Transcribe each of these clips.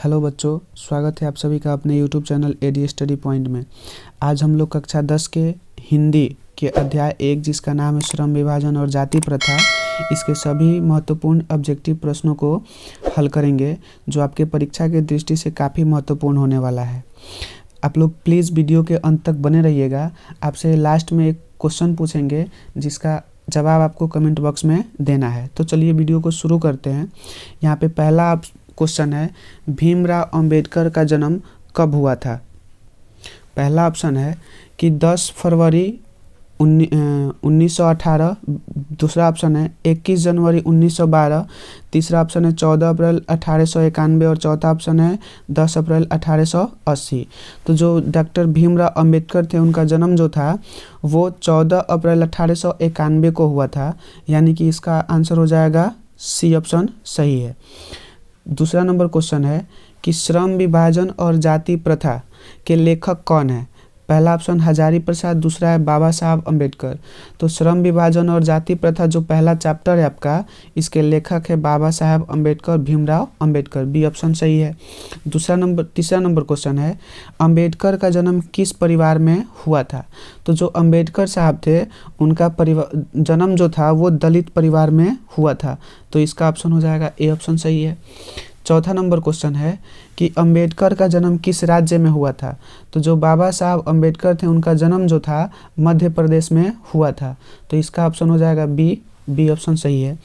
Hello बच्चों, स्वागत है आप सभी का अपने YouTube channel AD study point में। आज हम लोग कक्षा 10 के हिंदी के अध्याय 1 जिसका नाम है श्रम विभाजन और जाति प्रथा, इसके सभी महत्वपूर्ण ऑब्जेक्टिव प्रश्नों को हल करेंगे जो आपके परीक्षा की दृष्टि से काफ़ी महत्वपूर्ण होने वाला है। आप लोग प्लीज़ वीडियो के अंत तक बने रहिएगा। आपसे लास्ट में एक क्वेश्चन पूछेंगे जिसका जवाब आपको कमेंट बॉक्स में देना है। तो चलिए वीडियो को शुरू करते हैं। यहाँ पे पहला क्वेश्चन है, भीमराव अंबेडकर का जन्म कब हुआ था? पहला ऑप्शन है कि 10 फरवरी 1918, दूसरा ऑप्शन है 21 जनवरी 1912, तीसरा ऑप्शन है 14 अप्रैल 1891 और चौथा ऑप्शन है 10 अप्रैल 1880। तो जो डॉक्टर भीमराव अंबेडकर थे उनका जन्म जो था वो 14 अप्रैल 1891 को हुआ था, यानी कि इसका आंसर हो जाएगा सी ऑप्शन सही है। दूसरा नंबर क्वेश्चन है कि श्रम विभाजन और जाति प्रथा के लेखक कौन है? पहला ऑप्शन हजारी प्रसाद, दूसरा है बाबा साहब अम्बेडकर। तो श्रम विभाजन और जाति प्रथा जो पहला चैप्टर है आपका, इसके लेखक है बाबा साहब अम्बेडकर, भीमराव अम्बेडकर। बी ऑप्शन सही है। तीसरा नंबर क्वेश्चन है, अम्बेडकर का जन्म किस परिवार में हुआ था? तो जो अम्बेडकर साहब थे उनका जन्म जो था वो दलित परिवार में हुआ था, तो इसका ऑप्शन हो जाएगा ए ऑप्शन सही है। चौथा नंबर क्वेश्चन है कि अंबेडकर का जन्म किस राज्य में हुआ था? तो जो बाबा साहब अंबेडकर थे उनका जन्म जो था मध्य प्रदेश में हुआ था, तो इसका ऑप्शन हो जाएगा बी ऑप्शन सही है।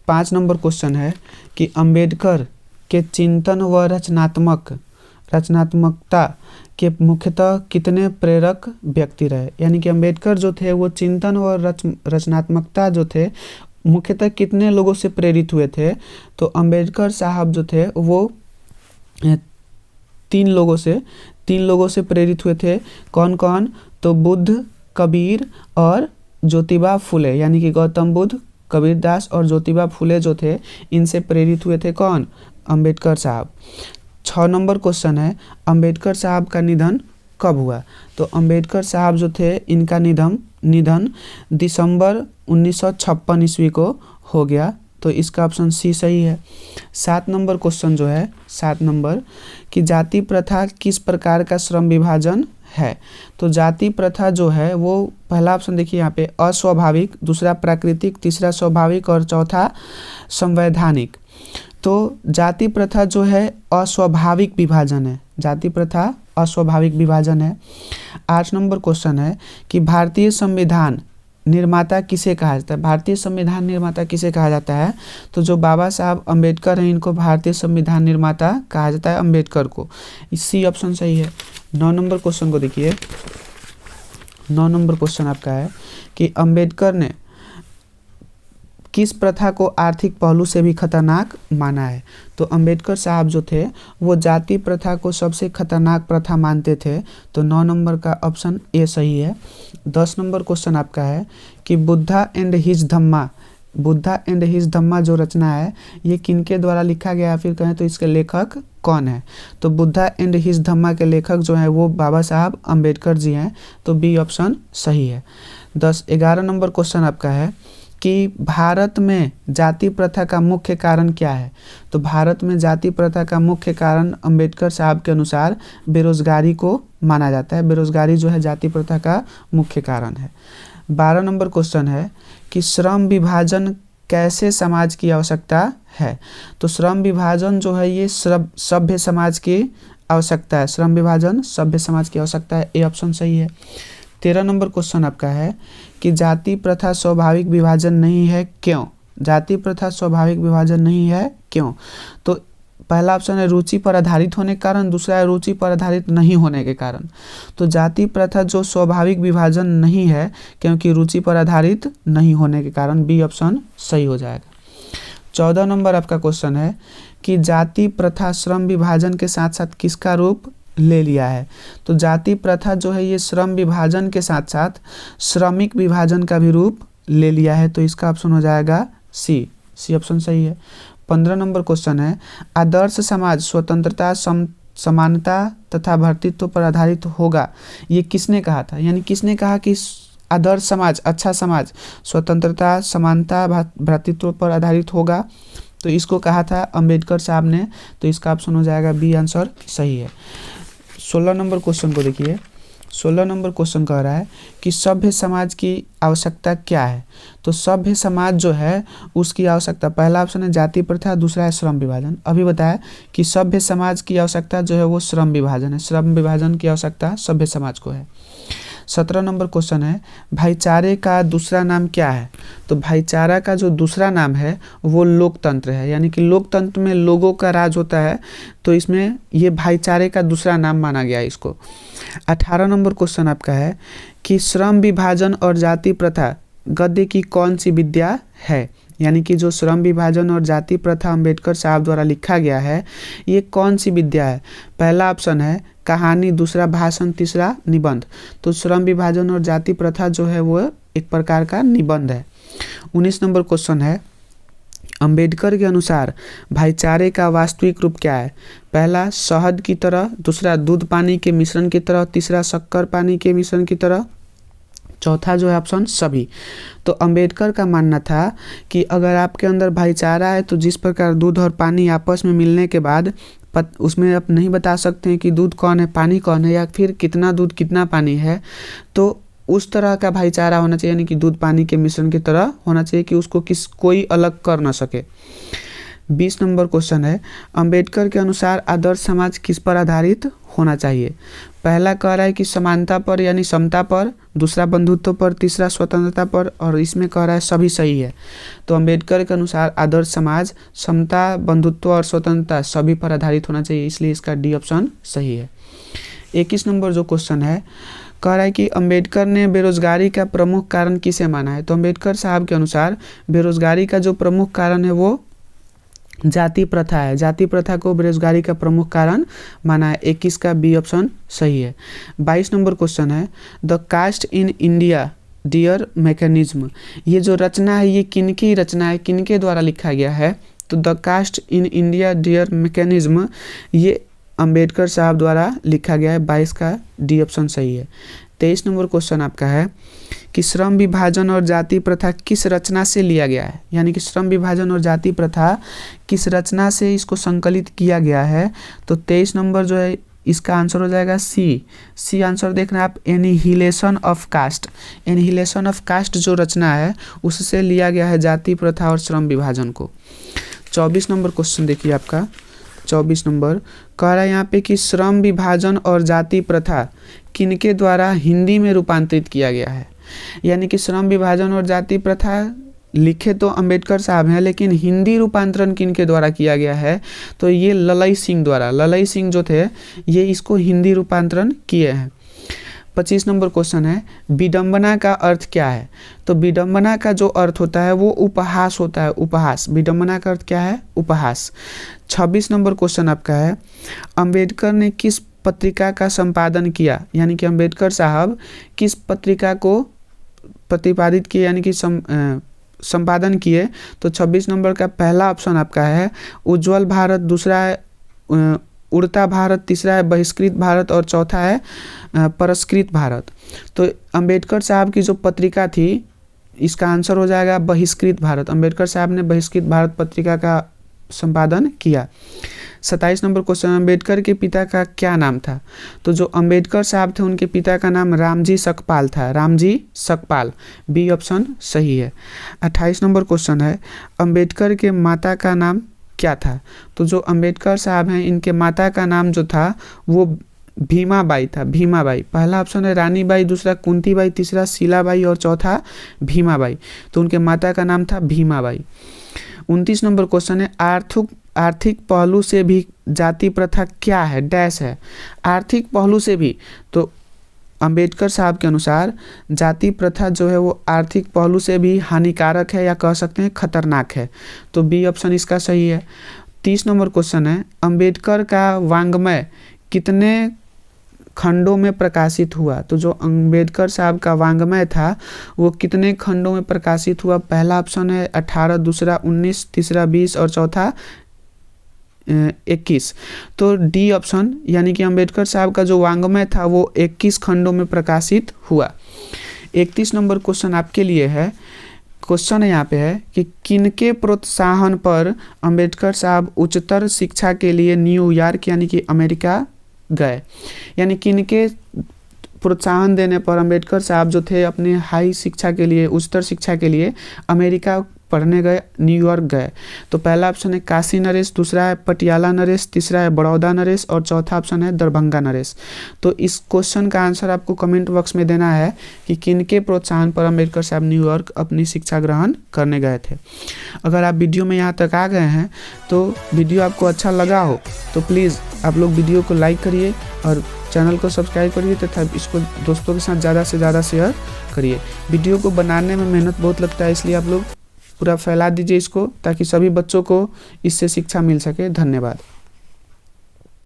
5 नंबर क्वेश्चन है कि अंबेडकर के चिंतन व रचनात्मकता के मुख्यतः कितने प्रेरक व्यक्ति रहे? यानी कि अंबेडकर जो थे वो चिंतन व रचनात्मकता जो थे मुख्यतः कितने लोगों से प्रेरित हुए थे? तो अंबेडकर साहब जो थे वो 3 लोगों से प्रेरित हुए थे। कौन कौन? तो बुद्ध, कबीर और ज्योतिबा फुले, यानी कि गौतम बुद्ध, कबीरदास और ज्योतिबा फुले जो थे इनसे प्रेरित हुए थे। कौन? अंबेडकर साहब। 6 नंबर क्वेश्चन है, अंबेडकर साहब का निधन कब हुआ? तो अंबेडकर साहब जो थे इनका निधन दिसंबर 1956 ईस्वी को हो गया, तो इसका ऑप्शन सी सही है। 7 नंबर क्वेश्चन जो है 7 नंबर कि जाति प्रथा किस प्रकार का श्रम विभाजन है? तो जाति प्रथा जो है वो पहला ऑप्शन देखिए यहाँ पे अस्वाभाविक, दूसरा प्राकृतिक, तीसरा स्वाभाविक और चौथा संवैधानिक। तो जाति प्रथा जो है अस्वाभाविक विभाजन है, जाति प्रथा अस्वाभाविक विभाजन है। 8 नंबर क्वेश्चन है कि भारतीय संविधान निर्माता किसे कहा जाता है? भारतीय संविधान निर्माता किसे कहा जाता है? तो जो बाबा साहब अम्बेडकर हैं इनको भारतीय संविधान निर्माता कहा जाता है, अम्बेडकर को। सी ऑप्शन सही है। 9 नंबर क्वेश्चन को देखिए। 9 नंबर क्वेश्चन आपका है कि अम्बेडकर ने किस प्रथा को आर्थिक पहलू से भी खतरनाक माना है? तो अंबेडकर साहब जो थे वो जाति प्रथा को सबसे खतरनाक प्रथा मानते थे, तो 9 नंबर का ऑप्शन ए सही है। 10 नंबर क्वेश्चन आपका है कि बुद्धा एंड हिज धम्मा जो रचना है ये किनके द्वारा लिखा गया है? फिर कहें तो इसके लेखक कौन है? तो बुद्धा एंड हिज धम्मा के लेखक जो है वो बाबा साहब अम्बेडकर जी हैं, तो बी ऑप्शन सही है। 11 नंबर क्वेश्चन आपका है कि भारत में जाति प्रथा का मुख्य कारण क्या है? तो भारत में जाति प्रथा का मुख्य कारण अंबेडकर साहब के अनुसार बेरोजगारी को माना जाता है। बेरोजगारी जो है जाति प्रथा का मुख्य कारण है। 12 नंबर क्वेश्चन है कि श्रम विभाजन कैसे समाज की आवश्यकता है? तो श्रम विभाजन जो है ये सभ्य समाज की आवश्यकता है। श्रम विभाजन सभ्य समाज की आवश्यकता है, ए ऑप्शन सही है। 13 नंबर क्वेश्चन आपका है कि जाति प्रथा स्वाभाविक विभाजन नहीं है, क्यों? जाति प्रथा स्वाभाविक विभाजन नहीं है, क्यों? तो पहला ऑप्शन है रुचि पर आधारित होने के कारण, दूसरा है रुचि पर आधारित नहीं होने के कारण। तो जाति प्रथा जो स्वाभाविक विभाजन नहीं है क्योंकि रुचि पर आधारित नहीं होने के कारण, बी ऑप्शन सही हो जाएगा। 14 नंबर आपका क्वेश्चन है कि जाति प्रथा श्रम विभाजन के साथ साथ किसका रूप ले लिया है? तो जाति प्रथा जो है ये श्रम विभाजन के साथ साथ श्रमिक विभाजन का भी रूप ले लिया है, तो इसका ऑप्शन हो जाएगा सी ऑप्शन सही है। 15 नंबर क्वेश्चन है आदर्श समाज स्वतंत्रता, समानता तथा भ्रातृत्व पर आधारित होगा, ये किसने कहा था? यानी किसने कहा कि आदर्श समाज, अच्छा समाज स्वतंत्रता, समानता, भ्रातृत्व पर आधारित होगा? तो इसको कहा था अंबेडकर साहब ने, तो इसका ऑप्शन हो जाएगा बी आंसर सही है। 16 नंबर क्वेश्चन को देखिए। 16 नंबर क्वेश्चन कह रहा है कि सभ्य समाज की आवश्यकता क्या है। तो सभ्य समाज जो है उसकी आवश्यकता, पहला ऑप्शन है जाति प्रथा, दूसरा है श्रम विभाजन। अभी बताया कि सभ्य समाज की आवश्यकता जो है वो श्रम विभाजन है, श्रम विभाजन की आवश्यकता सभ्य समाज को है। 17 नंबर क्वेश्चन है भाईचारे का दूसरा नाम क्या है। तो भाईचारा का जो दूसरा नाम है वो लोकतंत्र है, यानी कि लोकतंत्र में लोगों का राज होता है, तो इसमें ये भाईचारे का दूसरा नाम माना गया है इसको। 18 नंबर क्वेश्चन आपका है कि श्रम विभाजन और जाति प्रथा गद्य की कौन सी विद्या है। यानी कि जो श्रम विभाजन और जाति प्रथा अंबेडकर साहब द्वारा लिखा गया है ये कौन सी विद्या है। पहला ऑप्शन है कहानी, दूसरा भाषण, तीसरा निबंध। तो श्रम विभाजन और जाति प्रथा जो है वो एक प्रकार का निबंध है। 19 नंबर क्वेश्चन है अंबेडकर के अनुसार भाईचारे का वास्तविक रूप क्या है। पहला शहद की तरह, दूसरा दूध पानी के मिश्रण की तरह, तीसरा शक्कर पानी के मिश्रण की तरह, चौथा जो है ऑप्शन सभी। तो अंबेडकर का मानना था कि अगर आपके अंदर भाईचारा है तो जिस प्रकार दूध और पानी आपस में मिलने के बाद उसमें आप नहीं बता सकते हैं कि दूध कौन है पानी कौन है, या फिर कितना दूध कितना पानी है, तो उस तरह का भाईचारा होना चाहिए, यानी कि दूध पानी के मिश्रण की तरह होना चाहिए कि उसको कोई अलग कर ना सके। 20 नंबर क्वेश्चन है अंबेडकर के अनुसार आदर्श समाज किस पर आधारित होना चाहिए। पहला कह रहा है कि समानता पर यानी समता पर, दूसरा बंधुत्व पर, तीसरा स्वतंत्रता पर, और इसमें कह रहा है सभी सही है। तो अंबेडकर के अनुसार आदर्श समाज समता, बंधुत्व और स्वतंत्रता सभी पर आधारित होना चाहिए, इसलिए इसका डी ऑप्शन सही है। 21 नंबर जो क्वेश्चन है कह रहा है कि अंबेडकर ने बेरोजगारी का प्रमुख कारण किसे माना है। तो अंबेडकर साहब के अनुसार बेरोजगारी का जो प्रमुख कारण है वो जाति प्रथा है, जाति प्रथा को बेरोजगारी का प्रमुख कारण माना है, 21 का बी ऑप्शन सही है। 22 नंबर क्वेश्चन है the caste in India their mechanism. ये जो रचना है ये किनकी रचना है, किनके द्वारा लिखा गया है। तो the caste in India their mechanism ये अंबेडकर साहब द्वारा लिखा गया है, 22 का डी ऑप्शन सही है। 23 नंबर क्वेश्चन आपका है कि श्रम विभाजन और जाति प्रथा किस रचना से लिया गया है, यानी कि श्रम विभाजन और जाति प्रथा किस रचना से इसको संकलित किया गया है। तो 23 नंबर जो है इसका आंसर हो जाएगा सी आंसर देखना आप, annihilation of caste. Annihilation of caste जो रचना है उससे लिया गया है जाति प्रथा और श्रम विभाजन को। 24 नंबर क्वेश्चन देखिए आपका। 24 नंबर कह रहा है यहाँ पे कि श्रम विभाजन और जाति प्रथा किनके द्वारा हिंदी में रूपांतरित किया गया है। यानी कि श्रम विभाजन और जाति प्रथा लिखे तो अंबेडकर साहब हैं, लेकिन हिंदी रूपांतरण किनके द्वारा किया गया है। तो ये ललई सिंह द्वारा, ललई सिंह जो थे ये इसको हिंदी रूपांतरण किए हैं। 25 नंबर क्वेश्चन है विडंबना का अर्थ क्या है। तो विडंबना का जो अर्थ होता है वो उपहास होता है, उपहास। विडंबना का अर्थ क्या है, उपहास। 26 नंबर क्वेश्चन आपका है अंबेडकर ने किस पत्रिका का संपादन किया, यानी कि अंबेडकर साहब किस पत्रिका को प्रतिपादित किए यानी कि संपादन किए। तो 26 नंबर का पहला ऑप्शन आपका है उज्जवल भारत, दूसरा है उड़ता भारत, तीसरा है बहिष्कृत भारत और चौथा है परस्कृत भारत। तो अंबेडकर साहब की जो पत्रिका थी इसका आंसर हो जाएगा बहिष्कृत भारत। अंबेडकर साहब ने बहिष्कृत भारत पत्रिका का संपादन किया। 27 नंबर क्वेश्चन अंबेडकर के पिता का क्या नाम था। तो जो अंबेडकर साहब थे उनके पिता का नाम रामजी सकपाल था, रामजी सकपाल, बी ऑप्शन सही है। 28 नंबर क्वेश्चन है अंबेडकर के माता का नाम क्या था। तो जो अंबेडकर साहब हैं इनके माता का नाम जो था वो भीमाबाई था, भीमाबाई। पहला ऑप्शन है रानीबाई, दूसरा कुंतीबाई, तीसरा शीलाबाई और चौथा भीमाबाई। तो उनके माता का नाम था भीमाबाई। 29 नंबर क्वेश्चन है आर्थिक पहलू से भी जाति प्रथा क्या है, डैश है। आर्थिक पहलू से भी, तो अंबेडकर साहब के अनुसार जाति प्रथा जो है वो आर्थिक पहलू से भी हानिकारक है या कह सकते हैं खतरनाक है। तो बी ऑप्शन इसका सही है। 30 नंबर क्वेश्चन है अंबेडकर का वाङ्मय कितने खंडों में प्रकाशित हुआ। तो जो अंबेडकर साहब का वाङ्मय था वो कितने खंडों में प्रकाशित हुआ। पहला ऑप्शन है 18, दूसरा 19, तीसरा 20 और चौथा 21। तो डी ऑप्शन यानी कि अंबेडकर साहब का जो वाङ्मय था वो 21 खंडों में प्रकाशित हुआ। 31 नंबर क्वेश्चन आपके लिए है क्वेश्चन यहाँ पे है कि किनके प्रोत्साहन पर अंबेडकर साहब उच्चतर शिक्षा के लिए न्यूयॉर्क यानी कि अमेरिका गए, यानी किनके प्रोत्साहन देने पर अंबेडकर साहब जो थे अपने हाई शिक्षा के लिए, उच्चतर शिक्षा के लिए अमेरिका पढ़ने गए, न्यूयॉर्क गए। तो पहला ऑप्शन है काशी नरेश, दूसरा है पटियाला नरेश, तीसरा है बड़ौदा नरेश और चौथा ऑप्शन है दरभंगा नरेश। तो इस क्वेश्चन का आंसर आपको कमेंट बॉक्स में देना है कि किनके प्रोत्साहन पर अंबेडकर साहब न्यूयॉर्क अपनी शिक्षा ग्रहण करने गए थे। अगर आप वीडियो में यहाँ तक आ गए हैं तो वीडियो आपको अच्छा लगा हो तो प्लीज़ आप लोग वीडियो को लाइक करिए और चैनल को सब्सक्राइब करिए तथा इसको दोस्तों के साथ ज़्यादा से ज़्यादा शेयर करिए। वीडियो को बनाने में मेहनत बहुत लगता है, इसलिए आप लोग पूरा फैला दीजिए इसको ताकि सभी बच्चों को इससे शिक्षा मिल सके। धन्यवाद।